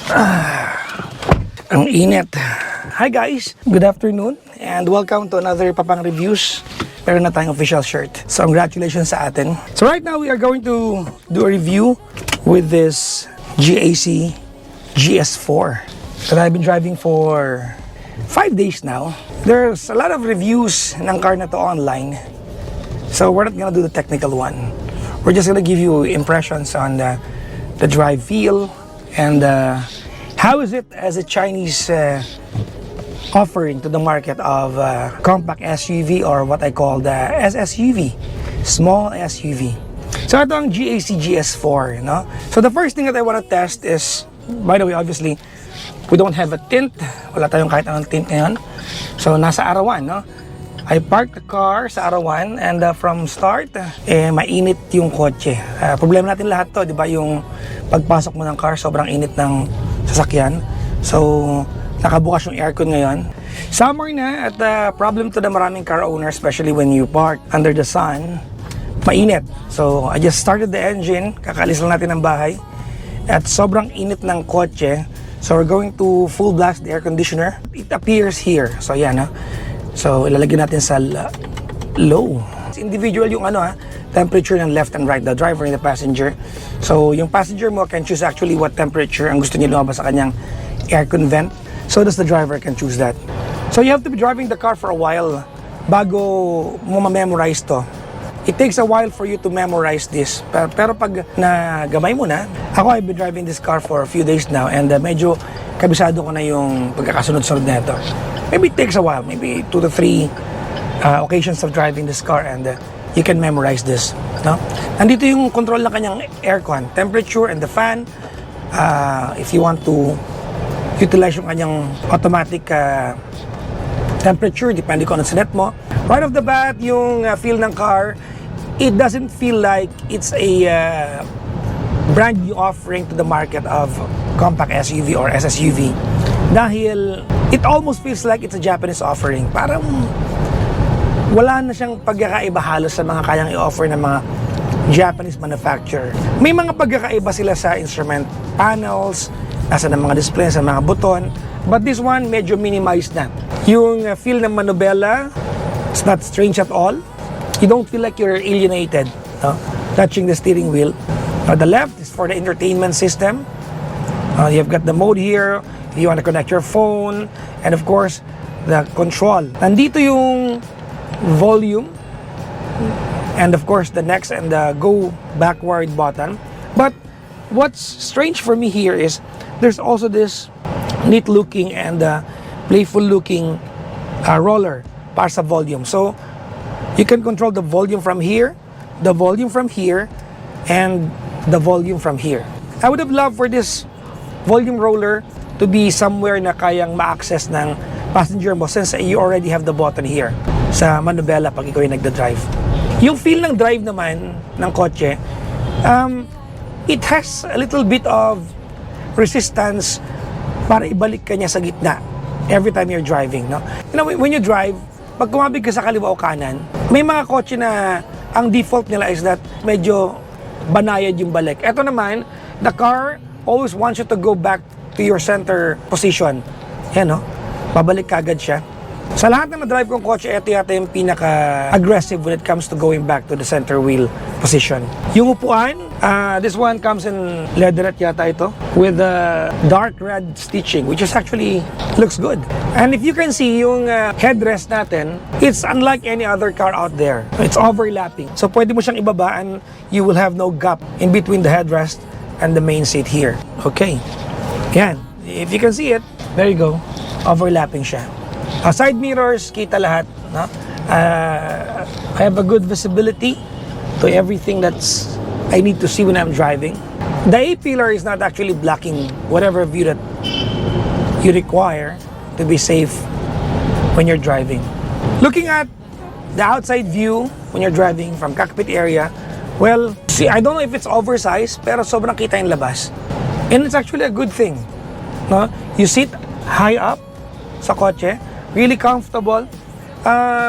Ang init. Hi guys, good afternoon and welcome to another Papang Reviews. Meron na tayong official shirt. So congratulations sa atin. So right now we are going to do a review with this GS4 that I've been driving for 5 days now. There's a lot of reviews ng car na to online. So we're not gonna do the technical one. We're just gonna give you impressions on the drive feel and how is it as a Chinese offering to the market of compact SUV or what I call the SSUV, small SUV. So ito ang GS4, no? So the first thing that I want to test is, by the way, obviously, we don't have a tint. Wala tayong kahit anong tint ngayon. So nasa arawan, no? I parked the car sa arawan and from start, mainit yung kotse. Problema natin lahat to, di ba? Yung pagpasok mo ng car, sobrang init ng sasakyan. So, nakabukas yung aircon ngayon. Summer na at problem to the maraming car owners, especially when you park under the sun, mainit. So, I just started the engine, kakaalis lang natin ng bahay, at sobrang init ng kotse. So, we're going to full blast the air conditioner. It appears here. So, yan ha. So, ilalagay natin sa low. Individual yung temperature ng left and right, the driver and the passenger. So, yung passenger mo can choose actually what temperature ang gusto niya lumabas sa kanyang aircon vent. So, does the driver can choose that. So, you have to be driving the car for a while bago mo ma-memorize to. It takes a while for you to memorize this. Pero pag nagamay mo na, ako I've been driving this car for a few days now and medyo kabisado ko na yung pagkakasunod-sunod na ito. Maybe it takes a while, maybe 2 to 3 occasions of driving this car and you can memorize this, no? Nandito yung control ng kanyang aircon, temperature and the fan. If you want to utilize yung kanyang automatic temperature, depende kung ano sinet mo. Right off the bat, yung feel ng car, it doesn't feel like it's a brand new offering to the market of compact SUV or SSUV. Dahil it almost feels like it's a Japanese offering. Parang wala na siyang pagkakaiba halos sa mga kayang i-offer ng mga Japanese manufacturer. May mga pagkakaiba sila sa instrument panels, nasa ng mga display, sa mga buton. But this one, medyo minimized na. Yung feel ng manubela, it's not strange at all. You don't feel like you're alienated, no? Touching the steering wheel. The left is for the entertainment system. You've got the mode here. If you want to connect your phone. And of course, the control. Nandito yung volume. And of course, the next and the go backward button. But what's strange for me here is there's also this neat looking and playful looking roller para sa volume. So, you can control the volume from here, the volume from here, and the volume from here. I would have loved for this volume roller to be somewhere na kayang ma-access ng passenger mo since you already have the button here sa manubela pag ikaw yung nagda-drive. Yung feel ng drive naman ng kotse, it has a little bit of resistance para ibalik ka niya sa gitna every time you're driving, no? You know, when you drive, pag kumabig ka sa kaliwa o kanan, may mga kotse na ang default nila is that medyo banayad yung balik. Ito naman, the car always wants you to go back to your center position. Yan, no? Babalik ka agad siya. Sa lahat na na-drive kong kotse, ito yata yung pinaka-aggressive when it comes to going back to the center wheel position. Yung upuan, this one comes in leatherette yata ito with dark red stitching, which is actually looks good. And if you can see yung headrest natin, it's unlike any other car out there. It's overlapping. So pwede mo siyang ibabaan, you will have no gap in between the headrest and the main seat here. Okay. Yan. If you can see it, there you go. Overlapping siya. Side mirrors, kita lahat. No? I have a good visibility to everything that's I need to see when I'm driving. The A-pillar is not actually blocking whatever view that you require to be safe when you're driving. Looking at the outside view when you're driving from cockpit area, well, see, I don't know if it's oversized, pero sobrang kita yung labas. And it's actually a good thing. No? You sit high up sa kotse, really comfortable.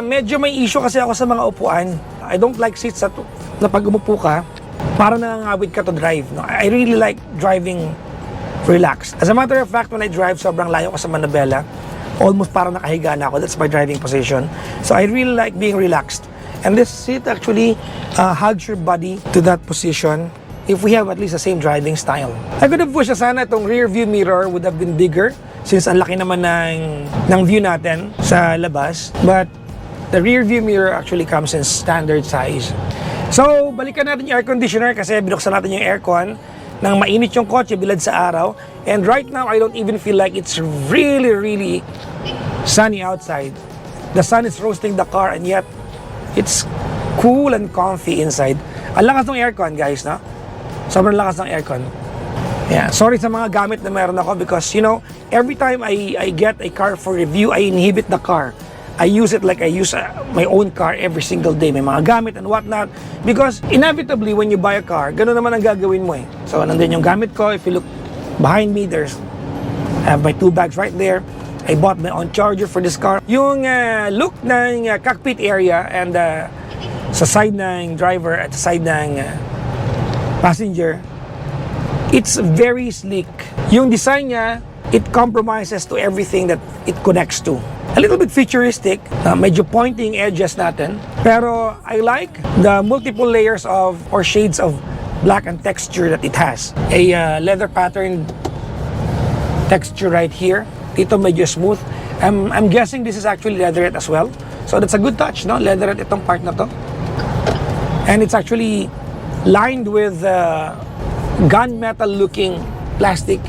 Medyo may issue kasi ako sa mga upuan. I don't like seats na pag umupo ka, para nangangawid ka to drive. No? I really like driving relaxed. As a matter of fact, when I drive, sobrang layo ko sa Manabela. Almost parang nakahiga na ako. That's my driving position. So I really like being relaxed. And this seat actually hugs your body to that position if we have at least the same driving style. I could have wished na sana itong rear view mirror would have been bigger since ang laki naman ng view natin sa labas. But the rear view mirror actually comes in standard size. So, balikan natin yung air conditioner kasi binuksan natin yung aircon nang mainit yung kotse bilad sa araw. And right now, I don't even feel like it's really sunny outside. The sun is roasting the car and yet it's cool and comfy inside. Ang lakas ng aircon, guys, no? Sobrang lakas ng aircon. Yeah, sorry sa mga gamit na meron ako because, you know, every time I get a car for review, I inhibit the car. I use it like I use my own car every single day. May mga gamit and whatnot. Because inevitably, when you buy a car, gano'n naman ang gagawin mo eh. So, nandun yung gamit ko. If you look behind me, I have my 2 bags right there. I bought my own charger for this car. Yung look ng cockpit area and sa side ng driver at sa side ng passenger, it's very sleek. Yung design niya, it compromises to everything that it connects to. A little bit futuristic, medyo pointing edges natin. Pero I like the multiple layers of or shades of black and texture that it has. A leather pattern texture right here. Dito medyo smooth. I'm guessing this is actually leatherette as well. So that's a good touch, no? Leatherette itong part na to. And it's actually lined with gunmetal looking plastic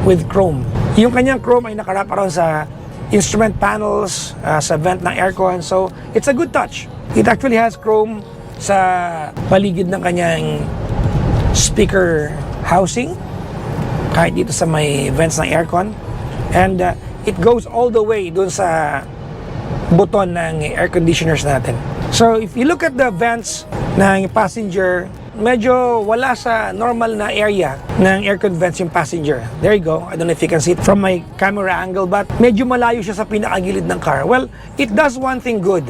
with chrome. Yung kanyang chrome ay nakarap around sa instrument panels, sa vent ng aircon. So, it's a good touch. It actually has chrome sa paligid ng kanyang speaker housing, kahit dito sa may vents ng aircon. And it goes all the way dun sa buton ng air conditioners natin. So, if you look at the vents ng passenger, medyo wala sa normal na area ng aircon vents yung passenger. There you go. I don't know if you can see it from my camera angle, but medyo malayo siya sa pinakagilid ng car. Well, it does one thing good.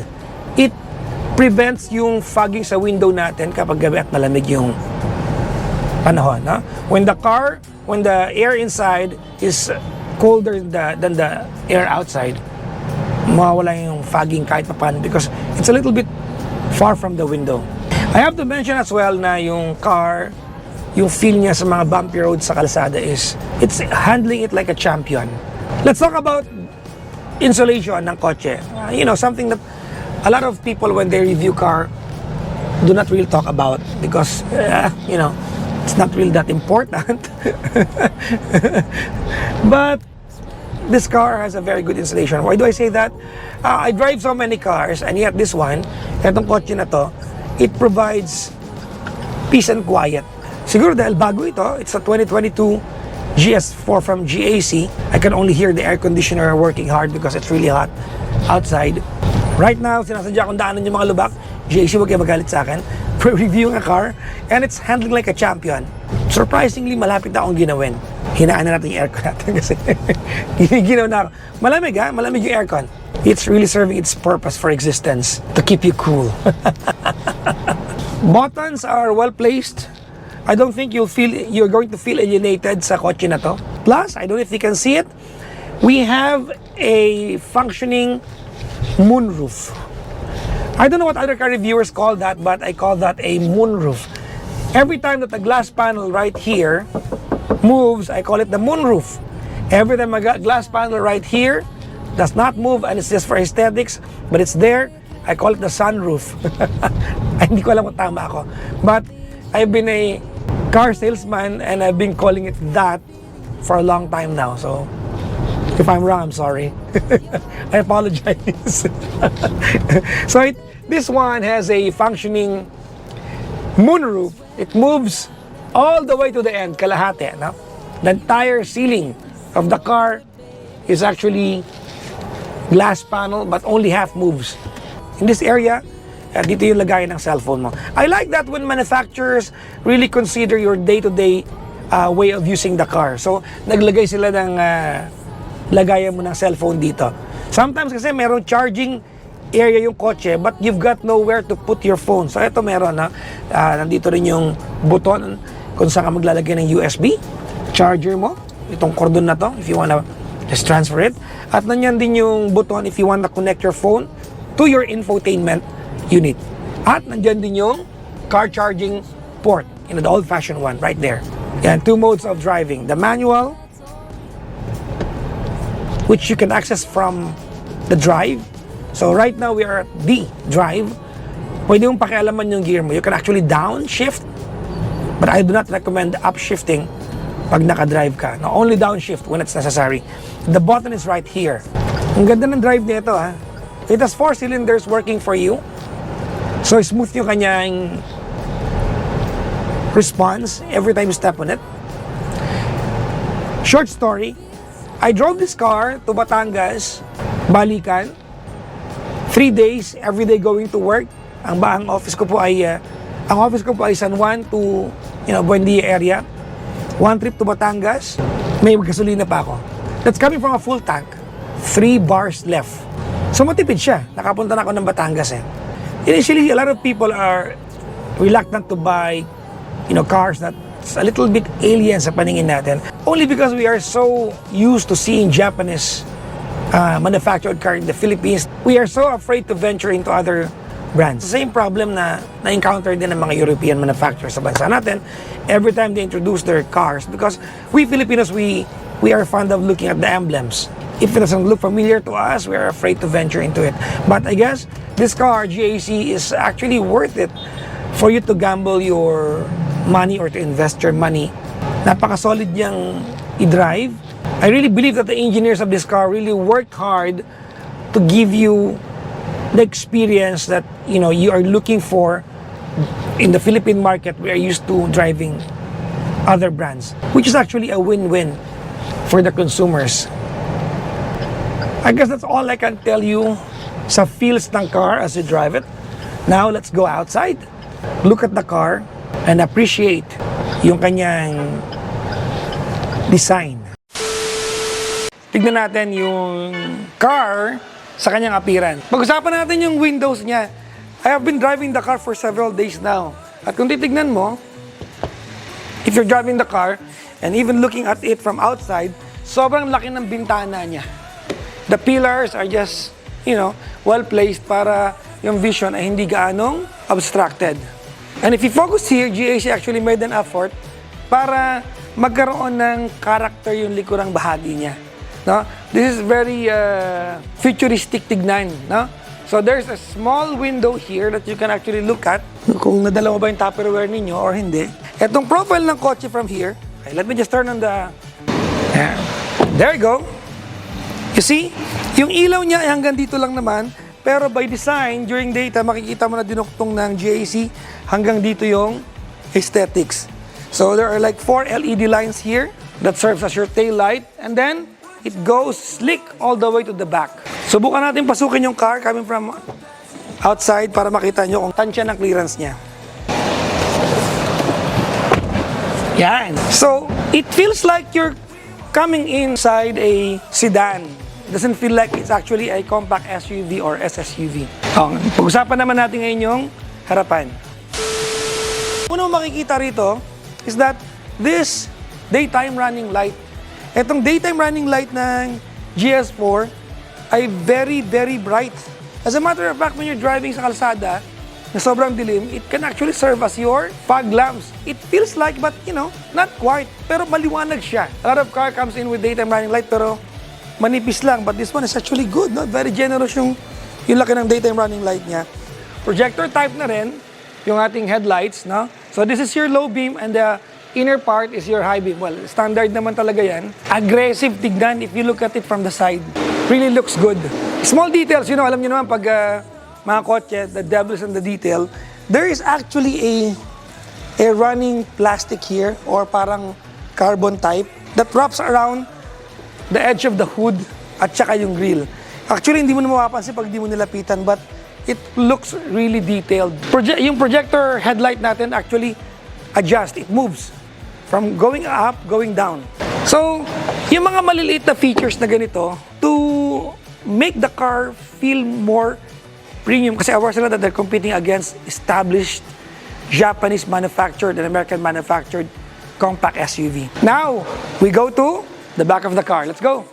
It prevents yung fogging sa window natin kapag gabi at malamig yung panahon. No? When the air inside is colder than the air outside, mawawala yung fogging kahit paano because it's a little bit far from the window. I have to mention as well na yung car, yung feel niya sa mga bumpy roads sa kalsada it's handling it like a champion. Let's talk about insulation ng kotse. You know, something that a lot of people when they review car do not really talk about because, you know, it's not really that important. But this car has a very good insulation. Why do I say that? I drive so many cars and yet this one, itong kotse na to, it provides peace and quiet. Siguro dahil bago ito, it's a 2022 GS4 from GAC. I can only hear the air conditioner working hard because it's really hot outside. Right now, sinasadya kong daanan yung mga lubak. GAC, huwag kayo magalit sa akin. We're reviewing a car and it's handling like a champion. Surprisingly, malapit na akong ginawin. Hinaan na natin yung aircon natin kasi giniginaw na ako. Malamig ha? Malamig yung aircon. It's really serving its purpose for existence, to keep you cool. Buttons are well placed. I don't think you're going to feel alienated sa kotse na to. Plus, I don't know if you can see it, we have a functioning moonroof. I don't know what other car reviewers call that, but I call that a moonroof. Every time that the glass panel right here moves, I call it the moonroof. Every time a glass panel right here does not move and it's just for aesthetics, but it's there, I call it the sunroof. Ay, hindi ko alam kung tama ako. But I've been a car salesman and I've been calling it that for a long time now. So if I'm wrong, I'm sorry. I apologize. So this one has a functioning moonroof. It moves all the way to the end, kalahati. No? The entire ceiling of the car is actually glass panel but only half moves. In this area, dito yung lagayan ng cellphone mo. I like that when manufacturers really consider your day-to-day way of using the car. So, naglagay sila ng lagayan mo ng cellphone dito. Sometimes kasi meron charging area yung kotse but you've got nowhere to put your phone. So, ito meron. Nandito rin yung button kung saan ka maglalagay ng USB, charger mo, itong cordon na to, if you wanna just transfer it. At nanyan din yung button if you wanna connect your phone to your infotainment unit. At nandiyan din yung car charging port, the old-fashioned one, right there. Yan, 2 modes of driving. The manual, which you can access from the drive. So right now, we are at the drive. Pwede mong pakialaman yung gear mo. You can actually downshift, but I do not recommend upshifting pag naka-drive ka. No, only downshift when it's necessary. The button is right here. Ang ganda ng drive nito, ha. It has 4 cylinders working for you. So smooth yung kanyang response every time you step on it. Short story, I drove this car to Batangas, balikan, 3 days, every day going to work. Ang office ko po ay San Juan to Buendia area. 1 trip to Batangas, may gasolina pa ako. That's coming from a full tank, 3 bars left. So matipid siya. Nakapunta na ako ng Batangas eh. Initially, a lot of people are reluctant to buy cars that's a little bit alien sa paningin natin. Only because we are so used to seeing Japanese manufactured car in the Philippines, we are so afraid to venture into other brands. The same problem na encounter din ng mga European manufacturers sa bansa natin every time they introduce their cars, because we Filipinos, we are fond of looking at the emblems. If it doesn't look familiar to us, we are afraid to venture into it. But I guess this car, GAC, is actually worth it for you to gamble your money or to invest your money. Napaka-solid niyang i-drive. I really believe that the engineers of this car really worked hard to give you the experience that you are looking for in the Philippine market. We are used to driving other brands, which is actually a win-win for the consumers. I guess that's all I can tell you sa feels ng car as you drive it. Now let's go outside, look at the car, and appreciate yung kanyang design. Tignan natin yung car sa kanyang appearance. Pag-usapan natin yung windows niya. I have been driving the car for several days now. At kung titignan mo, if you're driving the car and even looking at it from outside, sobrang laki ng bintana niya. The pillars are just, well placed para yung vision ay hindi gaanong abstracted. And if you focus here, GAC actually made an effort para magkaroon ng character yung likurang bahagi niya. No? This is very futuristic tignan. No? So there's a small window here that you can actually look at kung nadala mo ba yung Tupperware ninyo or hindi. Etong profile ng kotse from here, okay, let me just turn on the... There you go. You see, yung ilaw niya ay hanggang dito lang naman, pero by design, during daytime, makikita mo na dinuktong ng GAC hanggang dito yung aesthetics. So there are like 4 LED lines here that serves as your tail light, and then it goes slick all the way to the back. Subukan natin pasukin yung car coming from outside para makita nyo kung tansya ng clearance niya. Yan. So, it feels like you're coming inside a sedan. It doesn't feel like it's actually a compact SUV or SSUV. Pag-usapan naman natin ngayon yung harapan. Unang makikita rito is that this daytime running light, itong daytime running light ng GS4 ay very, very bright. As a matter of fact, when you're driving sa kalsada na sobrang dilim, it can actually serve as your fog lamps. It feels like, but not quite, pero maliwanag siya. A lot of car comes in with daytime running light, pero manipis lang. But this one is actually good, no? Very generous yung laki ng daytime running light niya. Projector type na rin yung ating headlights, no? So this is your low beam and the inner part is your high beam. Well, standard naman talaga yan. Aggressive tignan if you look at it from the side. Really looks good. Small details, alam niyo naman pag mga kotse, the devil is in the detail. There is actually a running plastic here or parang carbon type that wraps around the edge of the hood at saka yung grill. Actually, hindi mo na mapapansin pag hindi mo nilapitan, but it looks really detailed. Yung projector headlight natin actually adjust. It moves from going up, going down. So, yung mga maliliit na features na ganito to make the car feel more premium, kasi aware sila that they're competing against established Japanese manufactured and American manufactured compact SUV. Now, we go to the back of the car. Let's go.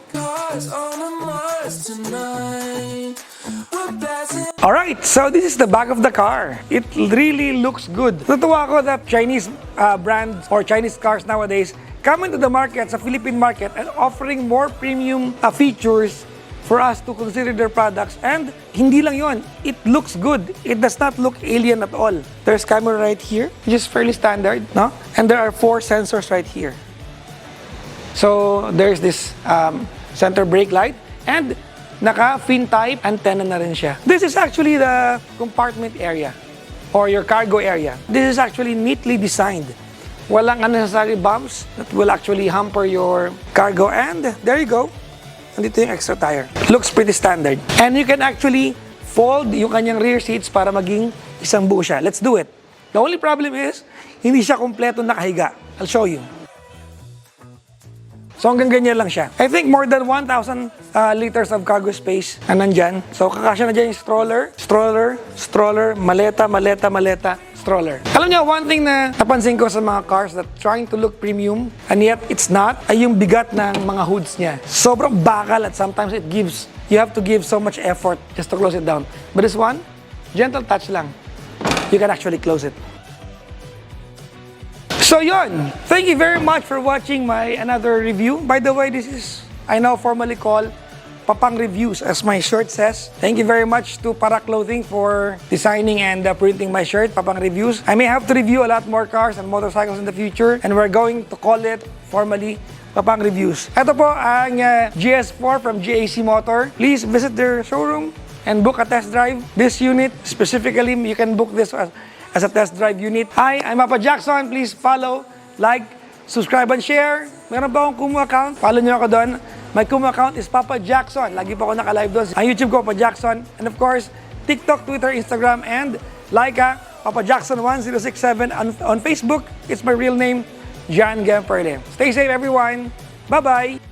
Alright, so this is the back of the car. It really looks good. Natutuwa ako that Chinese brands or Chinese cars nowadays come into the market, sa Philippine market, and offering more premium features for us to consider their products. And hindi lang yon, it looks good. It does not look alien at all. There's camera right here, which is fairly standard, no? And there are 4 sensors right here. So there's this center brake light, and naka-fin type antenna na rin siya. This is actually the compartment area or your cargo area. This is actually neatly designed. Walang unnecessary bumps that will actually hamper your cargo. And there you go. Nandito yung extra tire. Looks pretty standard. And you can actually fold yung kanyang rear seats para maging isang buo siya. Let's do it. The only problem is, hindi siya kompleto nakahiga. I'll show you. So hanggang ganyan lang siya. I think more than 1,000 liters of cargo space na nandyan. So kakasya na dyan yung stroller, maleta, stroller. Alam niyo, one thing na napansin ko sa mga cars that trying to look premium and yet it's not, ay yung bigat ng mga hoods niya. Sobrang bakal at sometimes you have to give so much effort just to close it down. But this one, gentle touch lang. You can actually close it. So yun, thank you very much for watching my another review. By the way, this is, I now formally call Papang Reviews, as my shirt says. Thank you very much to Para Clothing for designing and printing my shirt, Papang Reviews. I may have to review a lot more cars and motorcycles in the future, and we're going to call it formally Papang Reviews. Ito po ang GS4 from GAC Motor. Please visit their showroom and book a test drive. This unit, specifically, you can book this as a test drive unit. Hi, I'm Papa Jackson. Please follow, like, subscribe, and share. Meron pa akong Kumu account. Follow nyo ako doon. My Kumu account is Papa Jackson. Lagi pa ako naka-live doon. Ang YouTube ko, Papa Jackson. And of course, TikTok, Twitter, Instagram, and Laika, Papa Jackson 1067 on Facebook. It's my real name, Jan Gamperle. Stay safe, everyone. Bye-bye.